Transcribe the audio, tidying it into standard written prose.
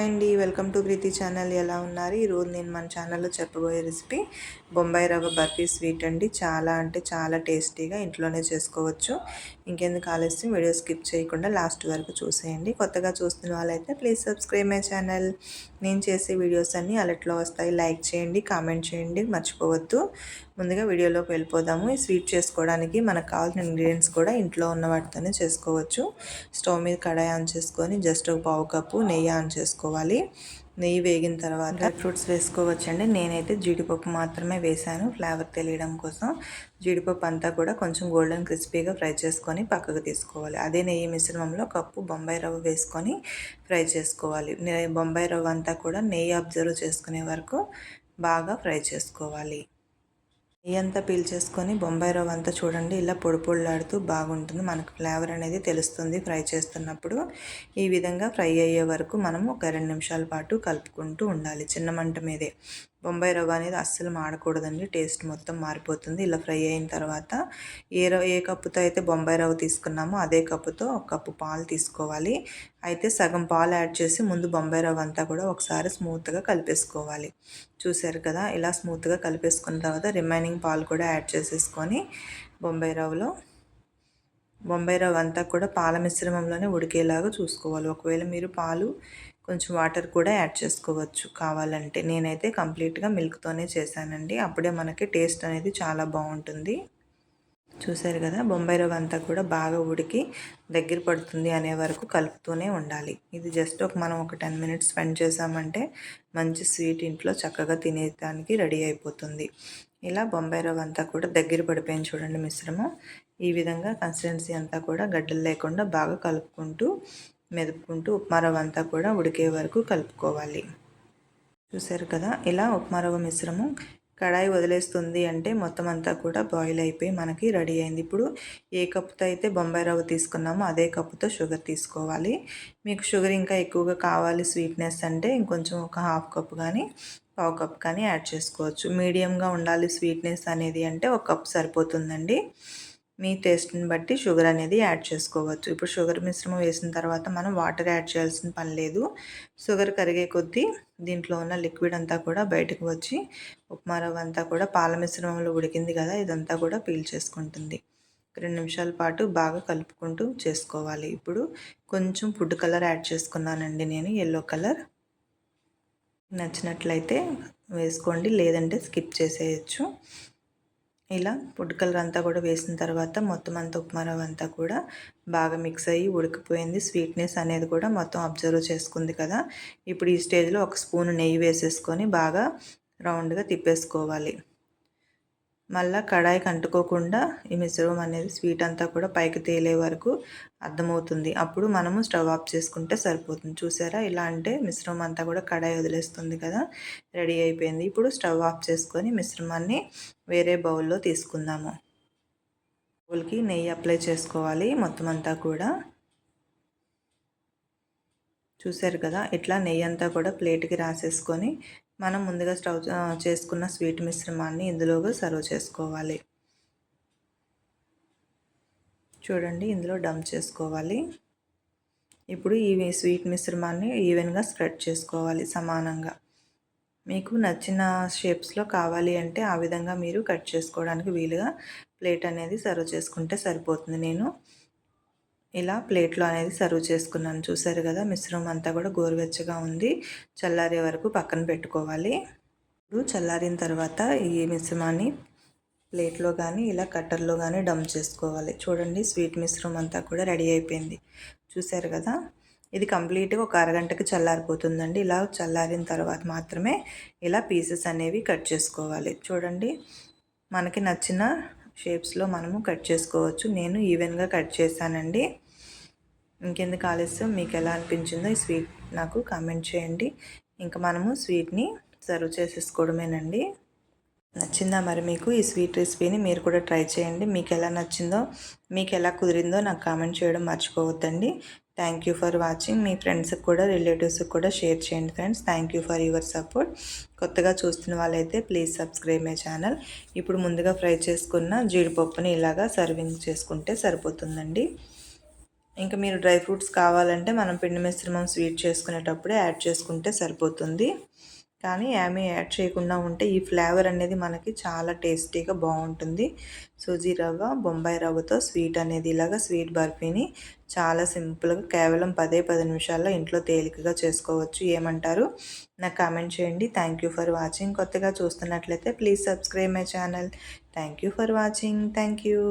Hi అండి, welcome to Preethi channel. ఎలా ఉన్నారు? ఈరోజు నేను మన ఛానల్లో చెప్పబోయే రెసిపీ బొంబాయి రవ్వ బర్ఫీ స్వీట్ అండి. చాలా అంటే చాలా టేస్టీగా ఇంట్లోనే చేసుకోవచ్చు. ఇంకెందుకు ఆలస్యం, వీడియో స్కిప్ చేయకుండా లాస్ట్ వరకు చూసేయండి. కొత్తగా చూస్తున్న వాళ్ళైతే ప్లీజ్ సబ్స్క్రైబ్ మై ఛానల్. నేను చేసే వీడియోస్ అన్నీ అలర్ట్లో వస్తాయి. లైక్ చేయండి, కామెంట్ చేయండి, మర్చిపోవద్దు. ముందుగా వీడియోలోకి వెళ్ళిపోదాము. ఈ స్వీట్ చేసుకోవడానికి మనకు కావాల్సిన ఇంగ్రీడియంట్స్ కూడా ఇంట్లో ఉన్న వాటితోనే చేసుకోవచ్చు. స్టవ్ మీద కడాయి ఆన్ చేసుకొని జస్ట్ ఒక పావు కప్పు నెయ్యి ఆన్ చేసుకోవాలి. నెయ్యి వేగిన తర్వాత డ్రై ఫ్రూట్స్ వేసుకోవచ్చండి. నేనైతే జీడిపప్పు మాత్రమే వేశాను ఫ్లేవర్ తెలియడం కోసం. జీడిపప్పు అంతా కూడా కొంచెం గోల్డెన్ క్రిస్పీగా ఫ్రై చేసుకొని పక్కకు తీసుకోవాలి. అదే నెయ్యి మిశ్రమంలో కప్పు బొంబాయి రవ్వ వేసుకొని ఫ్రై చేసుకోవాలి. బొంబాయి రవ్వ అంతా కూడా నెయ్యి అబ్జర్వ్ చేసుకునే వరకు బాగా ఫ్రై చేసుకోవాలి. నెయ్యి అంతా పీల్చేసుకొని బొంబాయి రవ్వ అంతా చూడండి ఇలా పొడి పొడిలాడుతూ బాగుంటుంది. మనకు ఫ్లేవర్ అనేది తెలుస్తుంది ఫ్రై చేస్తున్నప్పుడు. ఈ విధంగా ఫ్రై అయ్యే వరకు మనము ఒక 2 నిమిషాల పాటు కలుపుకుంటూ ఉండాలి చిన్న మంట మీదే. బొంబాయి రవ్వ అనేది అస్సలు మాడకూడదండి, టేస్ట్ మొత్తం మారిపోతుంది. ఇలా ఫ్రై అయిన తర్వాత ఏ కప్పుతో అయితే బొంబాయి రవ్వ తీసుకున్నామో అదే కప్పుతో ఒక కప్పు పాలు తీసుకోవాలి. అయితే సగం పాలు యాడ్ చేసి ముందు బొంబాయి రవ్వ అంతా కూడా ఒకసారి స్మూత్గా కలిపేసుకోవాలి. చూసారు కదా, ఇలా స్మూత్గా కలిపేసుకున్న తర్వాత రిమైనింగ్ పాలు కూడా యాడ్ చేసేసుకొని బొంబాయి రవ్వ అంతా కూడా పాల మిశ్రమంలోనే ఉడికేలాగా చూసుకోవాలి. ఒకవేళ మీరు పాలు కొంచెం వాటర్ కూడా యాడ్ చేసుకోవచ్చు కావాలంటే. నేనైతే కంప్లీట్గా మిల్క్తోనే చేశానండి. అప్పుడే మనకి టేస్ట్ అనేది చాలా బాగుంటుంది. చూసారు కదా, బొంబాయి రవ్వ అంతా కూడా బాగా ఉడికి దగ్గర పడుతుంది అనే వరకు కలుపుతూనే ఉండాలి. ఇది జస్ట్ మనం ఒక 10 మినిట్స్ స్పెండ్ చేసామంటే మంచి స్వీట్ ఇంట్లో చక్కగా తినేదానికి రెడీ అయిపోతుంది. ఇలా బొంబాయి రవ్వ అంతా కూడా దగ్గర పడిపోయింది చూడండి మిశ్రమం. ఈ విధంగా కన్సిస్టెన్సీ అంతా కూడా గడ్డలు లేకుండా బాగా కలుపుకుంటూ మెదుపుకుంటూ ఉప్మా రవ్వ అంతా కూడా ఉడికే వరకు కలుపుకోవాలి. చూసారు కదా, ఇలా ఉప్మా రవ్వ మిశ్రమం కడాయి వదిలేస్తుంది అంటే మొత్తం అంతా కూడా బాయిల్ అయిపోయి మనకి రెడీ అయింది. ఇప్పుడు ఏ కప్పుతో అయితే బొంబాయి రవ్వ తీసుకున్నామో అదే కప్పుతో షుగర్ తీసుకోవాలి. మీకు షుగర్ ఇంకా ఎక్కువగా కావాలి స్వీట్నెస్ అంటే ఇంకొంచెం ఒక హాఫ్ కప్ కానీ పావు కప్ కానీ యాడ్ చేసుకోవచ్చు. మీడియంగా ఉండాలి స్వీట్నెస్ అనేది అంటే ఒక కప్ సరిపోతుందండి. మీ టేస్ట్ని బట్టి షుగర్ అనేది యాడ్ చేసుకోవచ్చు. ఇప్పుడు షుగర్ మిశ్రమం వేసిన తర్వాత మనం వాటర్ యాడ్ చేయాల్సిన పని లేదు. షుగర్ కరిగే కొద్దీ దీంట్లో ఉన్న లిక్విడ్ అంతా కూడా బయటకు వచ్చి ఉప్మా రవ్వ అంతా కూడా పాల మిశ్రమంలో ఉడికింది కదా, ఇదంతా కూడా పీల్చేసుకుంటుంది. 2 నిమిషాల పాటు బాగా కలుపుకుంటూ చేసుకోవాలి. ఇప్పుడు కొంచెం ఫుడ్ కలర్ యాడ్ చేసుకున్నానండి నేను, ఎల్లో కలర్. నచ్చినట్లయితే వేసుకోండి, లేదంటే స్కిప్ చేసేయచ్చు. ఇలా ఫుడ్ కలర్ అంతా కూడా వేసిన తర్వాత మొత్తం అంతా ఉప్మా రవ్వ అంతా కూడా బాగా మిక్స్ అయ్యి ఉడికిపోయింది. స్వీట్నెస్ అనేది కూడా మొత్తం అబ్జర్వ్ చేసుకుంది కదా. ఇప్పుడు ఈ స్టేజ్లో ఒక స్పూన్ నెయ్యి వేసేసుకొని బాగా రౌండ్గా తిప్పేసుకోవాలి. మళ్ళీ కడాయికి అంటుకోకుండా ఈ మిశ్రమం అనేది స్వీట్ అంతా కూడా పైకి తేలే వరకు అర్థమవుతుంది. అప్పుడు మనము స్టవ్ ఆఫ్ చేసుకుంటే సరిపోతుంది. చూసారా, ఇలా అంటే మిశ్రమం అంతా కూడా కడాయి వదిలేస్తుంది కదా, రెడీ అయిపోయింది. ఇప్పుడు స్టవ్ ఆఫ్ చేసుకొని మిశ్రమాన్ని వేరే బౌల్లో తీసుకుందాము. బౌల్కి నెయ్యి అప్లై చేసుకోవాలి మొత్తం అంతా కూడా. చూసారు కదా, ఇట్లా నెయ్యి అంతా కూడా ప్లేట్కి రాసేసుకొని మనం ముందుగా స్టవ్ చేసుకున్న స్వీట్ మిశ్రమాన్ని ఇందులోగా సర్వ్ చేసుకోవాలి. చూడండి, ఇందులో డంప్ చేసుకోవాలి. ఇప్పుడు ఈ స్వీట్ మిశ్రమాన్ని ఈవెన్గా స్ప్రెడ్ చేసుకోవాలి సమానంగా. మీకు నచ్చిన షేప్స్లో కావాలి అంటే ఆ విధంగా మీరు కట్ చేసుకోవడానికి వీలుగా ప్లేట్ అనేది సర్వ్ చేసుకుంటే సరిపోతుంది. నేను ఇలా ప్లేట్లో అనేది సర్వ్ చేసుకున్నాను. చూసారు కదా, మిశ్రమం అంతా కూడా గోరువెచ్చగా ఉంది. చల్లారే వరకు పక్కన పెట్టుకోవాలి. ఇప్పుడు చల్లారిన తర్వాత ఈ మిశ్రమాన్ని ప్లేట్లో కానీ ఇలా కట్టర్లో కానీ డంప్ చేసుకోవాలి. చూడండి, స్వీట్ మిశ్రమం అంతా కూడా రెడీ అయిపోయింది. చూసారు కదా, ఇది కంప్లీట్గా ఒక అరగంటకి చల్లారిపోతుందండి. ఇలా చల్లారిన తర్వాత మాత్రమే ఇలా పీసెస్ అనేవి కట్ చేసుకోవాలి. చూడండి, మనకి నచ్చిన షేప్స్లో మనము కట్ చేసుకోవచ్చు. నేను ఈవెన్గా కట్ చేశానండి. ఇంకెందుకు ఆలస్యం, మీకు ఎలా అనిపించిందో ఈ స్వీట్ నాకు కామెంట్ చేయండి. ఇంకా మనము స్వీట్ని సర్వ్ చేసేసుకోవడమేనండి. నచ్చిందా మరి మీకు ఈ స్వీట్ రెసిపీని? మీరు కూడా ట్రై చేయండి. మీకు ఎలా నచ్చిందో, మీకు ఎలా కుదిరిందో నాకు కామెంట్ చేయడం మర్చిపోవద్దండి. Thank you for watching. మీ ఫ్రెండ్స్కి కూడా రిలేటివ్స్కి కూడా షేర్ చేయండి friends. Thank you for your support. కొత్తగా చూస్తున్న వాళ్ళైతే ప్లీజ్ సబ్స్క్రైబ్ మై ఛానల్. ఇప్పుడు ముందుగా ఫ్రై చేసుకున్న జీడిపప్పుని ఇలాగా సర్వింగ్ చేసుకుంటే సరిపోతుందండి. ఇంకా మీరు డ్రై ఫ్రూట్స్ కావాలంటే మనం పిండి మిశ్రమం స్వీట్ చేసుకునేటప్పుడే యాడ్ చేసుకుంటే సరిపోతుంది. కానీ ఏమీ యాడ్ చేయకుండా ఉంటే ఈ ఫ్లేవర్ అనేది మనకి చాలా టేస్టీగా బాగుంటుంది. సూజీ రవ్వ బొంబాయి రవ్వతో స్వీట్ అనేది ఇలాగా స్వీట్ బర్ఫీని చాలా సింపుల్గా కేవలం 10 నిమిషాల్లో ఇంట్లో తేలికగా చేసుకోవచ్చు. ఏమంటారు? నాకు కామెంట్ చేయండి. Thank you for watching. కొత్తగా చూస్తున్నట్లయితే please subscribe my channel. Thank you for watching. Thank you.